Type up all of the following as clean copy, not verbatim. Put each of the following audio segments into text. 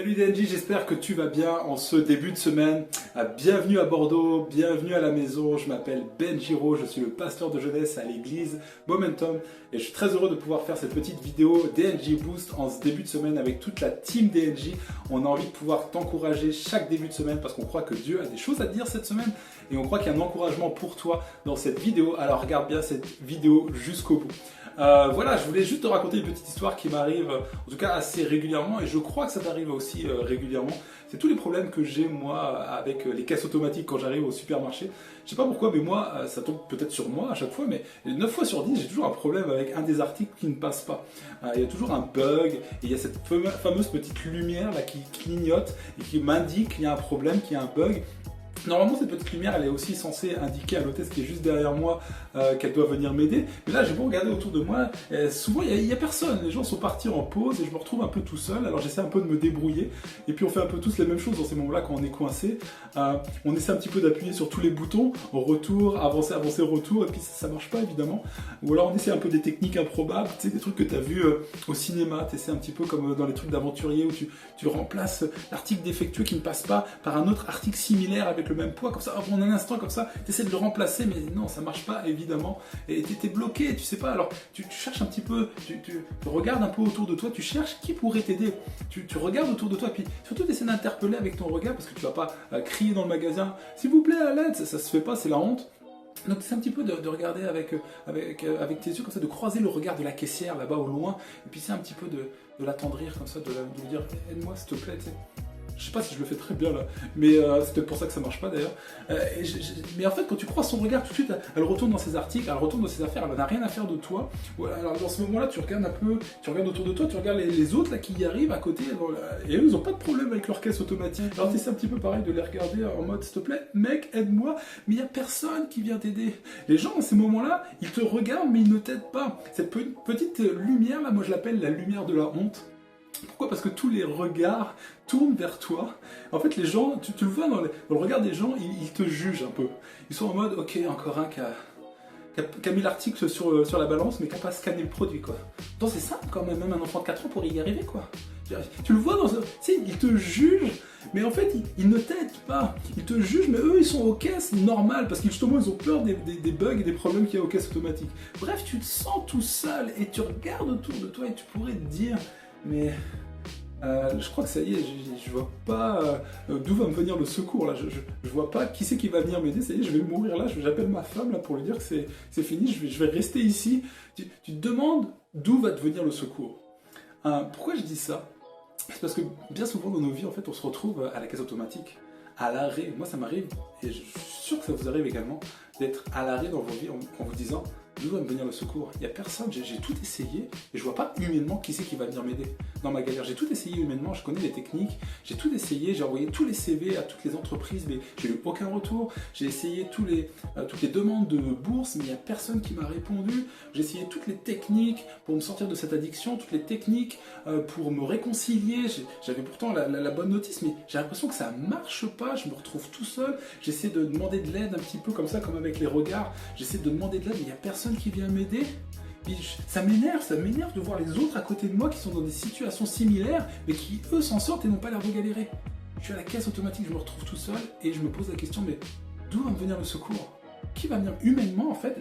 Salut DNJ, j'espère que tu vas bien en ce début de semaine. Bienvenue à Bordeaux, bienvenue à la maison. Je m'appelle Ben Giraud, je suis le pasteur de jeunesse à l'église Momentum et je suis très heureux de pouvoir faire cette petite vidéo DNJ Boost en ce début de semaine avec toute la team DNJ. On a envie de pouvoir t'encourager chaque début de semaine parce qu'on croit que Dieu a des choses à te dire cette semaine et on croit qu'il y a un encouragement pour toi dans cette vidéo. Alors regarde bien cette vidéo jusqu'au bout. Voilà, je voulais juste te raconter une petite histoire qui m'arrive, en tout cas assez régulièrement, et je crois que ça t'arrive aussi régulièrement. C'est tous les problèmes que j'ai moi avec les caisses automatiques quand j'arrive au supermarché. Je sais pas pourquoi, mais moi, ça tombe peut-être sur moi à chaque fois, mais 9 fois sur 10, j'ai toujours un problème avec un des articles qui ne passe pas. Il y a toujours un bug, et il y a cette fameuse petite lumière là qui clignote et qui m'indique qu'il y a un problème, qu'il y a un bug. Normalement, cette petite lumière, elle est aussi censée indiquer à l'hôtesse qui est juste derrière moi qu'elle doit venir m'aider. Mais là, j'ai beau regarder autour de moi, souvent, il n'y a personne. Les gens sont partis en pause et je me retrouve un peu tout seul. Alors, j'essaie un peu de me débrouiller. Et puis, on fait un peu tous les mêmes choses dans ces moments-là quand on est coincé. On essaie un petit peu d'appuyer sur tous les boutons. Retour, avancer, avancer, retour. Et puis, ça ne marche pas, évidemment. Ou alors, on essaie un peu des techniques improbables. Tu sais, des trucs que tu as vus au cinéma. Tu essaies un petit peu comme dans les trucs d'aventurier où tu remplaces l'article défectueux qui ne passe pas par un autre article similaire avec le même poids, comme ça, en un instant, comme ça, tu essaies de le remplacer, mais non, ça marche pas, évidemment, et tu es bloqué, tu sais pas, alors tu cherches un petit peu, tu regardes un peu autour de toi, tu cherches qui pourrait t'aider, tu regardes autour de toi, puis surtout tu essaies d'interpeller avec ton regard, parce que tu vas pas crier dans le magasin, s'il vous plaît, à l'aide, ça se fait pas, c'est la honte. Donc c'est un petit peu de regarder avec tes yeux, comme ça, de croiser le regard de la caissière là-bas au loin, et puis c'est un petit peu de l'attendrir, comme ça, de lui dire, aide-moi s'il te plaît, tu sais. Je sais pas si je le fais très bien là, mais c'est peut-être pour ça que ça marche pas d'ailleurs. Mais en fait, quand tu croises son regard, tout de suite, elle retourne dans ses articles, elle retourne dans ses affaires, elle n'a rien à faire de toi. Voilà, alors dans ce moment-là, tu regardes un peu, tu regardes autour de toi, tu regardes les autres là qui y arrivent à côté, et eux, ils n'ont pas de problème avec leur caisse automatique. Alors c'est un petit peu pareil de les regarder en mode, s'il te plaît, mec, aide-moi, mais il n'y a personne qui vient t'aider. Les gens, à ces moments-là, ils te regardent, mais ils ne t'aident pas. Cette petite lumière là, moi je l'appelle la lumière de la honte. Pourquoi? Parce que tous les regards tournent vers toi. En fait, les gens, tu le vois dans le regard des gens, ils te jugent un peu. Ils sont en mode, ok, encore un qui a mis l'article sur la balance, mais qui n'a pas scanné le produit, quoi. Donc c'est simple quand même, même un enfant de 4 ans pourrait y arriver, quoi. Tu le vois dans tu sais, ils te jugent, mais en fait, ils ne t'aident pas. Ils te jugent, mais eux, ils sont aux caisses normales, parce qu'ils justement, ils ont peur des bugs et des problèmes qu'il y a aux caisses automatiques. Bref, tu te sens tout seul, et tu regardes autour de toi, et tu pourrais te dire, mais je crois que ça y est, je vois pas d'où va me venir le secours là. Je vois pas qui c'est qui va venir m'aider. Ça y est, je vais mourir là. J'appelle ma femme là pour lui dire que c'est fini. Je vais rester ici. Tu te demandes d'où va te venir le secours. Pourquoi je dis ça? C'est parce que bien souvent dans nos vies, en fait, on se retrouve à la caisse automatique, à l'arrêt. Moi, ça m'arrive, et je suis sûr que ça vous arrive également, d'être à l'arrêt dans vos vies en vous disant d'où va me venir le secours? Il n'y a personne, j'ai tout essayé et je vois pas humainement qui c'est qui va venir m'aider dans ma galère. J'ai tout essayé humainement, je connais les techniques, j'ai tout essayé, j'ai envoyé tous les CV à toutes les entreprises, mais j'ai eu aucun retour. J'ai essayé toutes les demandes de bourse, mais il n'y a personne qui m'a répondu. J'ai essayé toutes les techniques pour me sortir de cette addiction, toutes les techniques pour me réconcilier. J'avais pourtant la bonne notice, mais j'ai l'impression que ça marche pas, je me retrouve tout seul. J'essaie de demander de l'aide un petit peu comme ça, comme avec les regards. J'essaie de demander de l'aide, mais il n'y a personne qui vient m'aider. Ça m'énerve de voir les autres à côté de moi qui sont dans des situations similaires, mais qui eux s'en sortent et n'ont pas l'air de galérer. Je suis à la caisse automatique, je me retrouve tout seul et je me pose la question, mais d'où va me venir le secours? Qui va venir humainement? En fait,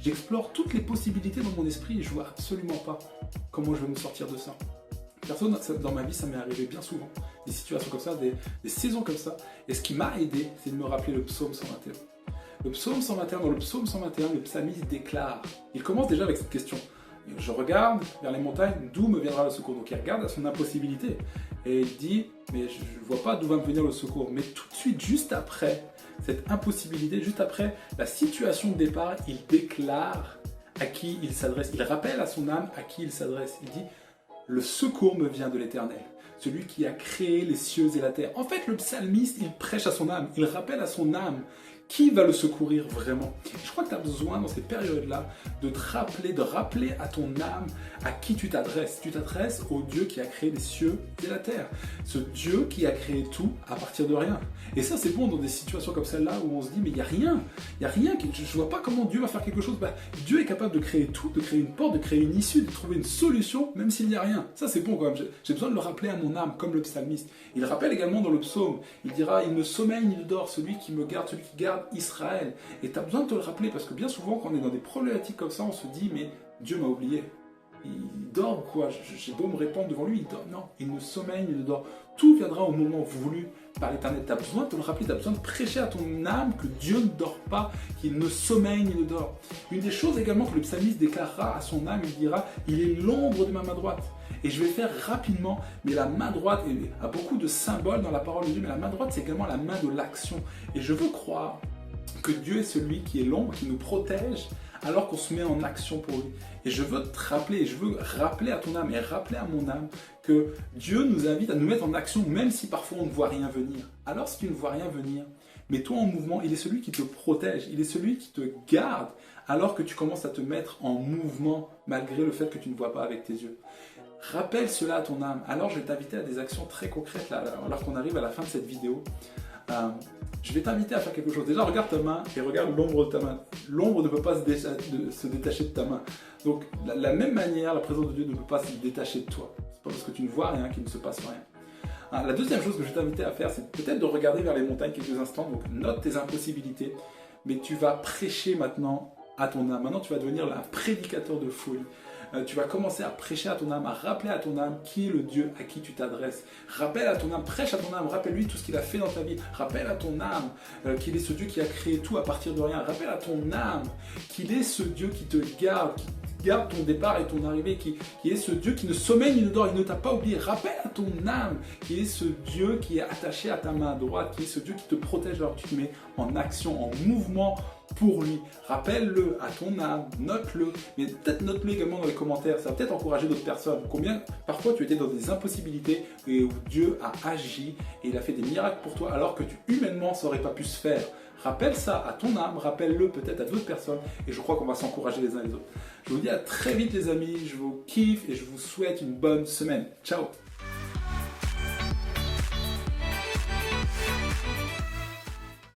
j'explore toutes les possibilités dans mon esprit et je vois absolument pas comment je vais me sortir de ça. Perso, dans ma vie, ça m'est arrivé bien souvent, des situations comme ça, des saisons comme ça. Et ce qui m'a aidé, c'est de me rappeler le psaume 121. Le psaume 121, dans le psaume 121, le psalmiste déclare, il commence déjà avec cette question. Je regarde vers les montagnes, d'où me viendra le secours? Donc il regarde à son impossibilité. Et il dit, mais je ne vois pas d'où va me venir le secours. Mais tout de suite, juste après cette impossibilité, juste après la situation de départ, il déclare à qui il s'adresse. Il rappelle à son âme à qui il s'adresse. Il dit, le secours me vient de l'Éternel, celui qui a créé les cieux et la terre. En fait, le psalmiste, il prêche à son âme, il rappelle à son âme qui va le secourir vraiment? Je crois que tu as besoin dans ces périodes-là de rappeler à ton âme à qui tu t'adresses. Tu t'adresses au Dieu qui a créé les cieux et la terre. Ce Dieu qui a créé tout à partir de rien. Et ça, c'est bon dans des situations comme celle-là où on se dit, mais il n'y a rien. Je ne vois pas comment Dieu va faire quelque chose. Dieu est capable de créer tout, de créer une porte, de créer une issue, de trouver une solution, même s'il n'y a rien. Ça, c'est bon quand même. J'ai besoin de le rappeler à mon âme, comme le psalmiste. Il rappelle également dans le psaume, il dira, il ne sommeille ni ne dort, celui qui me garde, celui qui garde Israël. Et tu as besoin de te le rappeler, parce que bien souvent, quand on est dans des problématiques comme ça, on se dit, mais Dieu m'a oublié. Il dort ou quoi? J'ai beau me répandre devant lui, il dort. Non, il ne sommeille ni ne dort. Tout viendra au moment voulu par l'Éternel. Tu as besoin de te le rappeler, tu as besoin de prêcher à ton âme que Dieu ne dort pas, qu'il ne sommeille ni ne dort. Une des choses également que le psalmiste déclarera à son âme, il dira, il est l'ombre de ma main droite. Et je vais faire rapidement, mais la main droite a beaucoup de symboles dans la parole de Dieu, mais la main droite c'est également la main de l'action. Et je veux croire que Dieu est celui qui est l'ombre, qui nous protège, alors qu'on se met en action pour lui. Et je veux te rappeler, je veux rappeler à ton âme et rappeler à mon âme que Dieu nous invite à nous mettre en action, même si parfois on ne voit rien venir. Alors si tu ne vois rien venir, mets-toi en mouvement. Il est celui qui te protège, il est celui qui te garde, alors que tu commences à te mettre en mouvement, malgré le fait que tu ne vois pas avec tes yeux. Rappelle cela à ton âme. Alors je vais t'inviter à des actions très concrètes, là, alors qu'on arrive à la fin de cette vidéo. Je vais t'inviter à faire quelque chose. Déjà, regarde ta main et regarde l'ombre de ta main. L'ombre ne peut pas se détacher de ta main. Donc, de la même manière, la présence de Dieu ne peut pas se détacher de toi. C'est pas parce que tu ne vois rien qu'il ne se passe rien. La deuxième chose que je vais t'inviter à faire, c'est peut-être de regarder vers les montagnes quelques instants. Donc, note tes impossibilités. Mais tu vas prêcher maintenant à ton âme. Maintenant, tu vas devenir un prédicateur de folie. Tu vas commencer à prêcher à ton âme, à rappeler à ton âme qui est le Dieu à qui tu t'adresses. Rappelle à ton âme, prêche à ton âme, rappelle-lui tout ce qu'il a fait dans ta vie. Rappelle à ton âme qu'il est ce Dieu qui a créé tout à partir de rien. Rappelle à ton âme qu'il est ce Dieu qui te garde, qui garde ton départ et ton arrivée, qui est ce Dieu qui ne sommeille ni ne dort, il ne t'a pas oublié. Rappelle à ton âme qu'il est ce Dieu qui est attaché à ta main droite, qui est ce Dieu qui te protège alors que tu te mets en action, en mouvement pour lui. Rappelle-le à ton âme, note-le, mais peut-être note-le également dans les commentaires, ça va peut-être encourager d'autres personnes. Combien parfois tu étais dans des impossibilités et où Dieu a agi et il a fait des miracles pour toi alors que humainement ça n'aurait pas pu se faire. Rappelle ça à ton âme, rappelle-le peut-être à d'autres personnes et je crois qu'on va s'encourager les uns les autres. Je vous dis à très vite les amis, je vous kiffe et je vous souhaite une bonne semaine. Ciao!